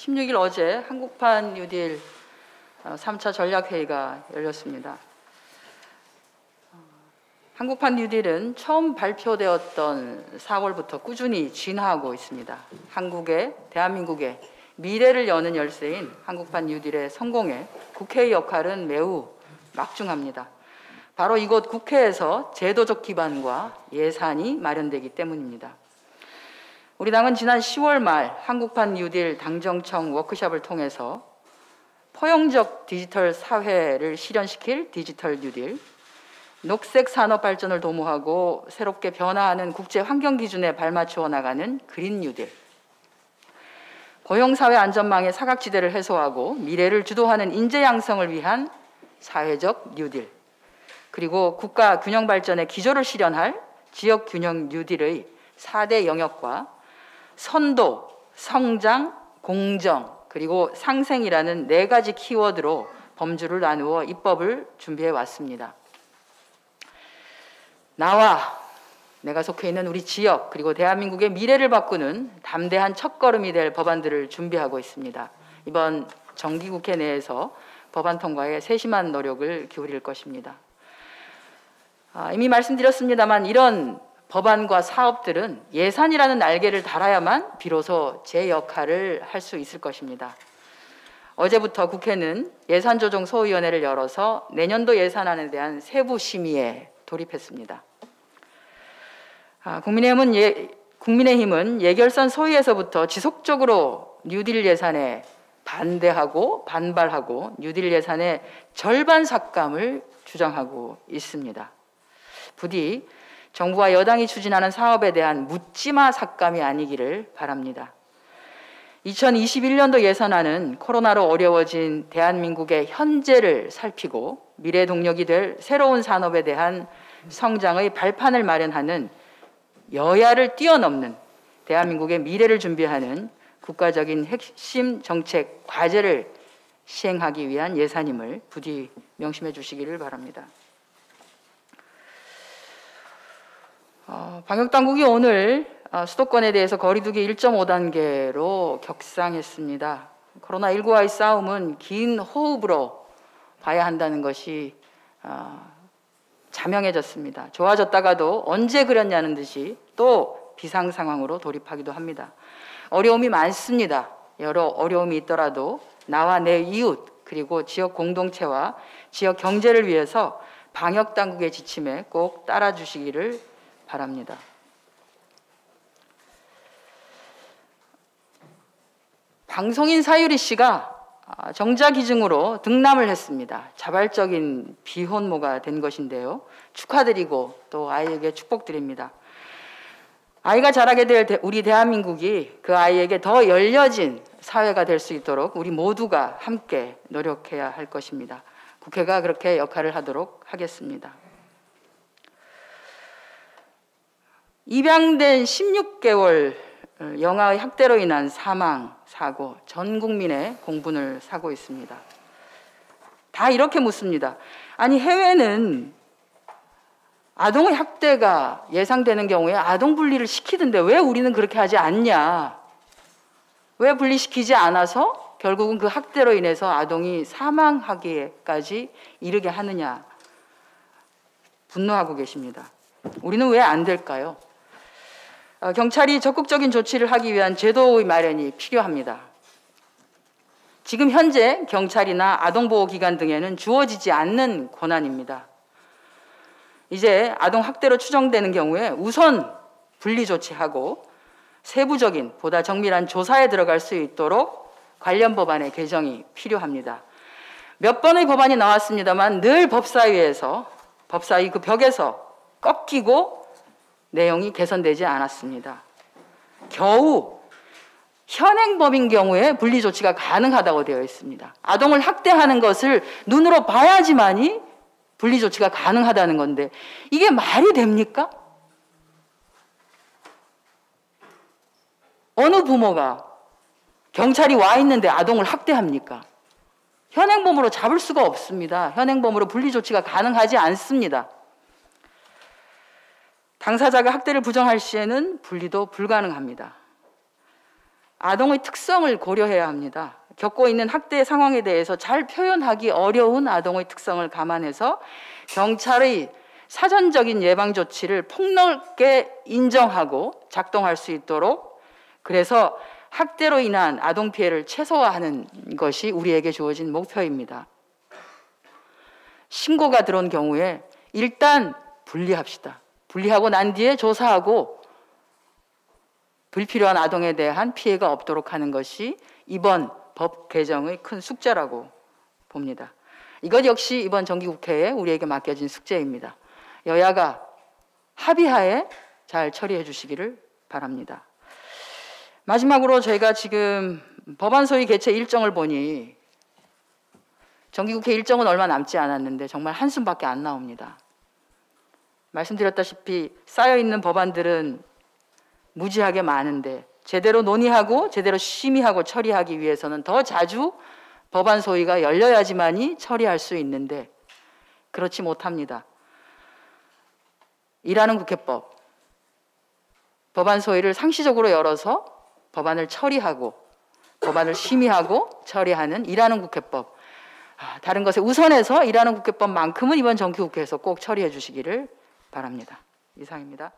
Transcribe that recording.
16일 어제 한국판 뉴딜 3차 전략회의가 열렸습니다. 한국판 뉴딜은 처음 발표되었던 4월부터 꾸준히 진화하고 있습니다. 대한민국의 미래를 여는 열쇠인 한국판 뉴딜의 성공에 국회의 역할은 매우 막중합니다. 바로 이곳 국회에서 제도적 기반과 예산이 마련되기 때문입니다. 우리 당은 지난 10월 말 한국판 뉴딜 당정청 워크숍을 통해서 포용적 디지털 사회를 실현시킬 디지털 뉴딜, 녹색 산업 발전을 도모하고 새롭게 변화하는 국제 환경 기준에 발맞추어 나가는 그린 뉴딜, 고용사회 안전망의 사각지대를 해소하고 미래를 주도하는 인재 양성을 위한 사회적 뉴딜, 그리고 국가 균형 발전의 기조를 실현할 지역 균형 뉴딜의 4대 영역과 선도, 성장, 공정, 그리고 상생이라는 4가지 키워드로 범주를 나누어 입법을 준비해 왔습니다. 나와 내가 속해 있는 우리 지역 그리고 대한민국의 미래를 바꾸는 담대한 첫걸음이 될 법안들을 준비하고 있습니다. 이번 정기국회 내에서 법안 통과에 세심한 노력을 기울일 것입니다. 이미 말씀드렸습니다만 이런 법안과 사업들은 예산이라는 날개를 달아야만 비로소 제 역할을 할 수 있을 것입니다. 어제부터 국회는 예산조정소위원회를 열어서 내년도 예산안에 대한 세부 심의에 돌입했습니다. 국민의힘은 예결선 소위에서부터 지속적으로 뉴딜 예산에 반대하고 반발하고 뉴딜 예산의 절반 삭감을 주장하고 있습니다. 부디 정부와 여당이 추진하는 사업에 대한 묻지마 삭감이 아니기를 바랍니다. 2021년도 예산안은 코로나로 어려워진 대한민국의 현재를 살피고 미래 동력이 될 새로운 산업에 대한 성장의 발판을 마련하는 여야를 뛰어넘는 대한민국의 미래를 준비하는 국가적인 핵심 정책 과제를 시행하기 위한 예산임을 부디 명심해 주시기를 바랍니다. 방역당국이 오늘 수도권에 대해서 거리두기 1.5단계로 격상했습니다. 코로나19와의 싸움은 긴 호흡으로 봐야 한다는 것이 자명해졌습니다. 좋아졌다가도 언제 그랬냐는 듯이 또 비상 상황으로 돌입하기도 합니다. 어려움이 많습니다. 여러 어려움이 있더라도 나와 내 이웃 그리고 지역 공동체와 지역 경제를 위해서 방역당국의 지침에 꼭 따라주시기를 바랍니다. 방송인 사유리 씨가 정자기증으로 등남을 했습니다. 자발적인 비혼모가 된 것인데요. 축하드리고 또 아이에게 축복드립니다. 아이가 자라게 될 우리 대한민국이 그 아이에게 더 열려진 사회가 될 수 있도록 우리 모두가 함께 노력해야 할 것입니다. 국회가 그렇게 역할을 하도록 하겠습니다. 입양된 16개월 영아의 학대로 인한 사망, 사고, 전 국민의 공분을 사고 있습니다. 다 이렇게 묻습니다. 아니 해외는 아동의 학대가 예상되는 경우에 아동 분리를 시키던데 왜 우리는 그렇게 하지 않냐? 왜 분리시키지 않아서 결국은 그 학대로 인해서 아동이 사망하기까지 이르게 하느냐? 분노하고 계십니다. 우리는 왜 안 될까요? 경찰이 적극적인 조치를 하기 위한 제도의 마련이 필요합니다. 지금 현재 경찰이나 아동보호기관 등에는 주어지지 않는 권한입니다. 이제 아동학대로 추정되는 경우에 우선 분리조치하고 세부적인 보다 정밀한 조사에 들어갈 수 있도록 관련 법안의 개정이 필요합니다. 몇 번의 법안이 나왔습니다만 늘 법사위에서 법사위 그 벽에서 꺾이고 내용이 개선되지 않았습니다. 겨우 현행범인 경우에 분리조치가 가능하다고 되어 있습니다. 아동을 학대하는 것을 눈으로 봐야지만이 분리조치가 가능하다는 건데 이게 말이 됩니까? 어느 부모가 경찰이 와 있는데 아동을 학대합니까? 현행범으로 잡을 수가 없습니다. 현행범으로 분리조치가 가능하지 않습니다. 당사자가 학대를 부정할 시에는 분리도 불가능합니다. 아동의 특성을 고려해야 합니다. 겪고 있는 학대 상황에 대해서 잘 표현하기 어려운 아동의 특성을 감안해서 경찰의 사전적인 예방 조치를 폭넓게 인정하고 작동할 수 있도록, 그래서 학대로 인한 아동 피해를 최소화하는 것이 우리에게 주어진 목표입니다. 신고가 들어온 경우에 일단 분리합시다. 분리하고 난 뒤에 조사하고 불필요한 아동에 대한 피해가 없도록 하는 것이 이번 법 개정의 큰 숙제라고 봅니다. 이것 역시 이번 정기국회에 우리에게 맡겨진 숙제입니다. 여야가 합의하에 잘 처리해 주시기를 바랍니다. 마지막으로 저희가 지금 법안 소위 개최 일정을 보니 정기국회 일정은 얼마 남지 않았는데 정말 한숨밖에 안 나옵니다. 말씀드렸다시피 쌓여있는 법안들은 무지하게 많은데 제대로 논의하고 제대로 심의하고 처리하기 위해서는 더 자주 법안 소위가 열려야지만이 처리할 수 있는데 그렇지 못합니다. 일하는 국회법, 법안 소위를 상시적으로 열어서 법안을 처리하고 법안을 심의하고 처리하는 일하는 국회법, 다른 것에 우선해서 일하는 국회법만큼은 이번 정기국회에서 꼭 처리해 주시기를 바랍니다. 이상입니다.